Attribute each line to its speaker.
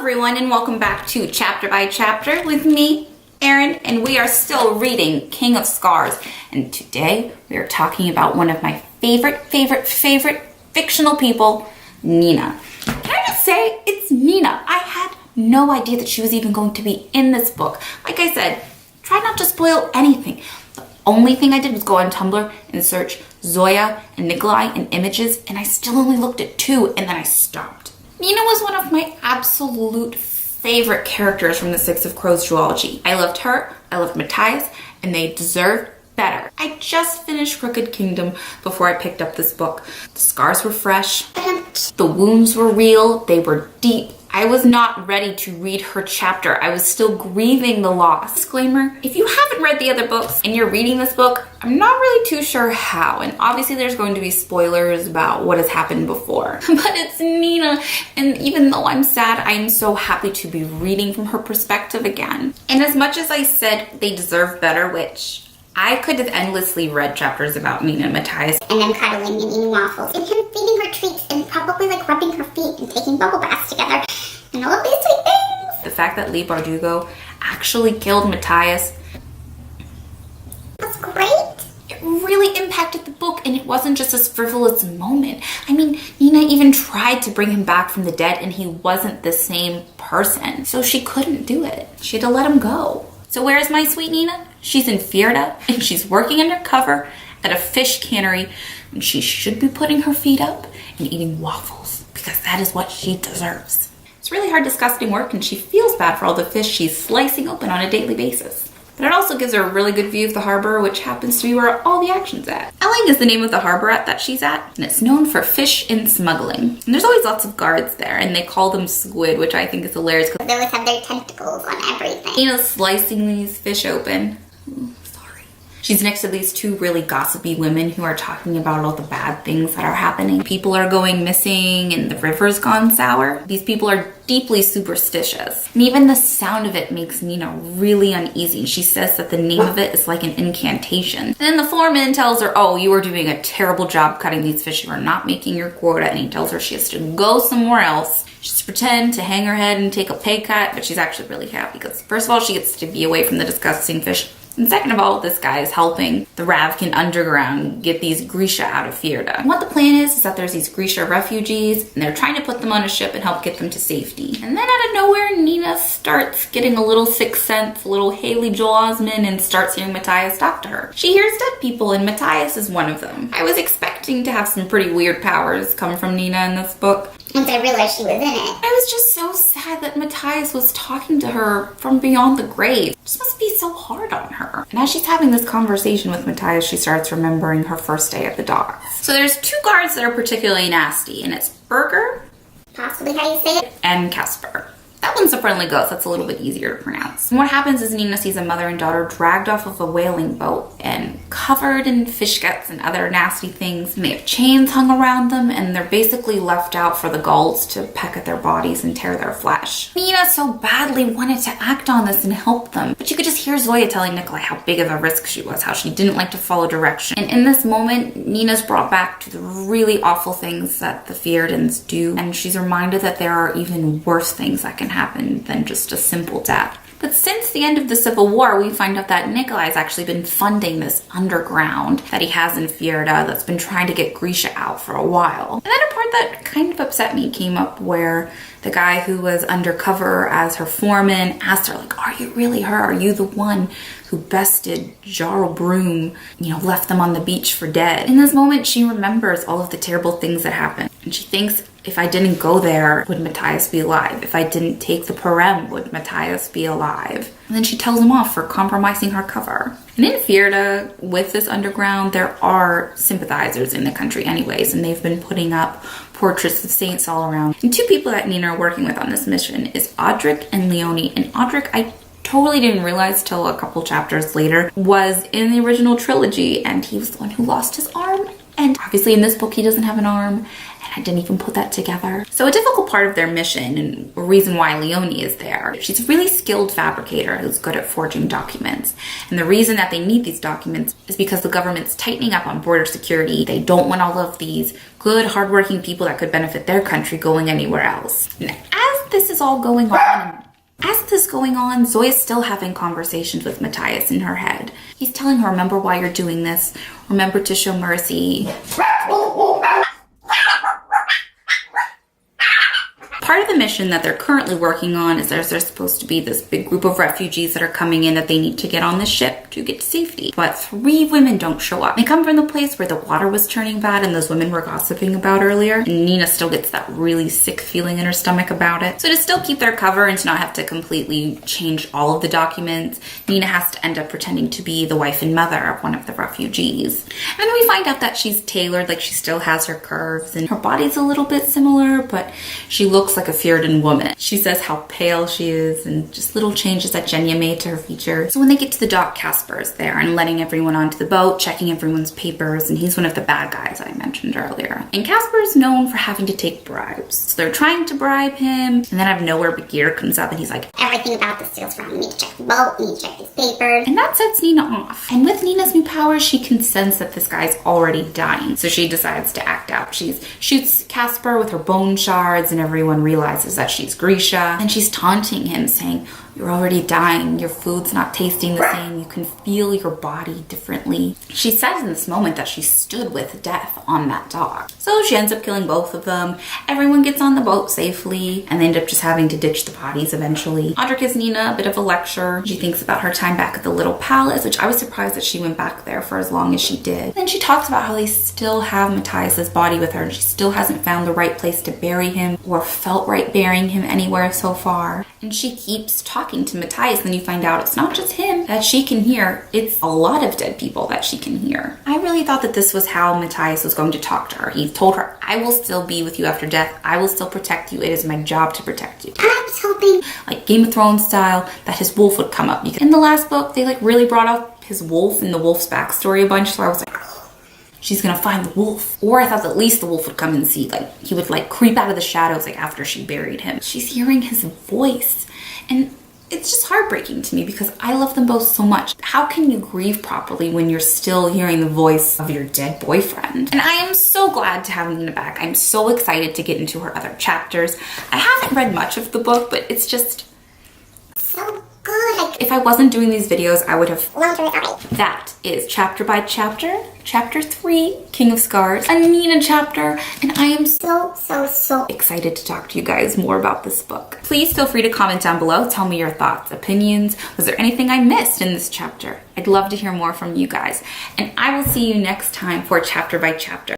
Speaker 1: everyone, and welcome back to Chapter by Chapter with me, Erin, and we are still reading King of Scars. And today we are talking about one of my favorite fictional people, Nina. Can I just say, it's Nina. I had no idea that she was even going to be in this book. Like I said, try not to spoil anything. The only thing I did was go on Tumblr and search Zoya and Nikolai in images, and I still only looked at 2, and then I stopped. Nina was one of my absolute favorite characters from the Six of Crows duology. I loved her, I loved Matthias, and they deserved better. I just finished Crooked Kingdom before I picked up this book. The scars were fresh, the wounds were real, they were deep. I was not ready to read her chapter. I was still grieving the loss. Disclaimer, if you haven't read the other books and you're reading this book, I'm not really too sure how. And obviously there's going to be spoilers about what has happened before. But it's Nina, and even though I'm sad, I am so happy to be reading from her perspective again. And as much as I said they deserve better, which I could have endlessly read chapters about Nina and Matthias.
Speaker 2: And them cuddling and eating waffles. And him feeding her treats and probably like rubbing her feet and taking bubble baths together. And all of these sweet things.
Speaker 1: The fact that Leigh Bardugo actually killed Matthias.
Speaker 2: That's great.
Speaker 1: It really impacted the book, and it wasn't just this frivolous moment. I mean, Nina even tried to bring him back from the dead, and he wasn't the same person. So she couldn't do it. She had to let him go. So where's my sweet Nina? She's in Fjerda, and she's working undercover at a fish cannery, and she should be putting her feet up and eating waffles, because that is what she deserves. It's really hard, disgusting work, and she feels bad for all the fish she's slicing open on a daily basis. But it also gives her a really good view of the harbor, which happens to be where all the action's at. Elling is the name of the harbor that she's at, and it's known for fish and smuggling. And there's always lots of guards there, and they call them squid, which I think is hilarious.
Speaker 2: They always have their tentacles on everything.
Speaker 1: Nina's slicing these fish open. She's next to these 2 really gossipy women who are talking about all the bad things that are happening. People are going missing and the river's gone sour. These people are deeply superstitious. And even the sound of it makes Nina really uneasy. She says that the name of it is like an incantation. And then the foreman tells her, oh, you are doing a terrible job cutting these fish. You are not making your quota. And he tells her she has to go somewhere else. She has to pretend to hang her head and take a pay cut, but she's actually really happy because first of all, she gets to be away from the disgusting fish. And second of all, this guy is helping the Ravkan underground get these Grisha out of Fjerda. And what the plan is that there's these Grisha refugees, and they're trying to put them on a ship and help get them to safety. And then out of nowhere, Nina starts getting a little sixth sense, a little Haley Joel Osment, and starts hearing Matthias talk to her. She hears dead people, and Matthias is one of them. I was expecting to have some pretty weird powers come from Nina in this book.
Speaker 2: Once I realized she was in it.
Speaker 1: I was just so sad that Matthias was talking to her from beyond the grave. It just must be so hard on her. And as she's having this conversation with Matthias, she starts remembering her first day at the docks. So there's 2 guards that are particularly nasty, and it's Berger,
Speaker 2: Possibly how you say it.
Speaker 1: and Casper. That one's a friendly ghost. That's a little bit easier to pronounce. And what happens is Nina sees a mother and daughter dragged off of a whaling boat and covered in fish guts and other nasty things. And they have chains hung around them, and they're basically left out for the gulls to peck at their bodies and tear their flesh. Nina so badly wanted to act on this and help them, but you could just hear Zoya telling Nikolai how big of a risk she was, how she didn't like to follow direction. And in this moment, Nina's brought back to the really awful things that the Fjerdans do, and she's reminded that there are even worse things that can happen than just a simple death. But since the end of the Civil War, we find out that Nikolai's actually been funding this underground that he has in Fjerda that's been trying to get Grisha out for a while. And then a part that kind of upset me came up where the guy who was undercover as her foreman asked her, like, are you really her? Are you the one who bested Jarl Broom, left them on the beach for dead? In this moment, she remembers all of the terrible things that happened. And she thinks, if I didn't go there, would Matthias be alive? If I didn't take the Parem, would Matthias be alive? And then she tells him off for compromising her cover. And in Fjerda, with this underground, there are sympathizers in the country anyways, and they've been putting up portraits of saints all around. And 2 people that Nina are working with on this mission is Audric and Leonie. And Audric, I totally didn't realize till a couple chapters later, was in the original trilogy, and he was the one who lost his arm. And obviously in this book, he doesn't have an arm. I didn't even put that together. So a difficult part of their mission, and a reason why Leonie is there, she's a really skilled fabricator who's good at forging documents. And the reason that they need these documents is because the government's tightening up on border security. They don't want all of these good, hardworking people that could benefit their country going anywhere else. And as this is all going on, Zoya's still having conversations with Matthias in her head. He's telling her, remember why you're doing this. Remember to show mercy. Part of the mission that they're currently working on is there's supposed to be this big group of refugees that are coming in that they need to get on the ship to get to safety. But 3 women don't show up. They come from the place where the water was turning bad and those women were gossiping about earlier. And Nina still gets that really sick feeling in her stomach about it. So to still keep their cover and to not have to completely change all of the documents, Nina has to end up pretending to be the wife and mother of one of the refugees. And then we find out that she's tailored, like she still has her curves and her body's a little bit similar, but she looks like a Fjordan woman. She says how pale she is and just little changes that Genya made to her features. So when they get to the dock, Casper's there and letting everyone onto the boat, checking everyone's papers, and he's one of the bad guys I mentioned earlier. And Casper's known for having to take bribes. So they're trying to bribe him, and then out of nowhere, Bagheera comes up and he's like,
Speaker 2: everything about this deal's wrong. You need to check the boat, you need to check these papers.
Speaker 1: And that sets Nina off. And with Nina's new powers, she can sense that this guy's already dying. So she decides to act out. She shoots Casper with her bone shards and everyone realizes that she's Grisha. And she's taunting him saying, you're already dying. Your food's not tasting the same. You can feel your body differently. She says in this moment that she stood with death on that dock. So she ends up killing both of them. Everyone gets on the boat safely and they end up just having to ditch the bodies eventually. Audra gives Nina a bit of a lecture. She thinks about her time back at the Little Palace, which I was surprised that she went back there for as long as she did. Then she talks about how they still have Matthias's body with her and she still hasn't found the right place to bury him or felt right burying him anywhere so far. And she keeps talking to Matthias, and then you find out it's not just him that she can hear, it's a lot of dead people that she can hear. I really thought that this was how Matthias was going to talk to her. He told her, I will still be with you after death. I will still protect you. It is my job to protect you.
Speaker 2: I was hoping,
Speaker 1: like Game of Thrones style, that his wolf would come up. Because in the last book, they like really brought up his wolf and the wolf's backstory a bunch, so I was like, she's gonna find the wolf. Or I thought that at least the wolf would come and see, like he would like creep out of the shadows like after she buried him. She's hearing his voice and it's just heartbreaking to me because I love them both so much. How can you grieve properly when you're still hearing the voice of your dead boyfriend? And I am so glad to have Nina back. I'm so excited to get into her other chapters. I haven't read much of the book, but it's just
Speaker 2: so good.
Speaker 1: If I wasn't doing these videos, I would have
Speaker 2: Loved it already.
Speaker 1: That is chapter by chapter, chapter 3, King of Scars, a Nina chapter, and I am so excited to talk to you guys more about this book. Please feel free to comment down below, tell me your thoughts, opinions. Was there anything I missed in this chapter? I'd love to hear more from you guys, and I will see you next time for chapter by chapter.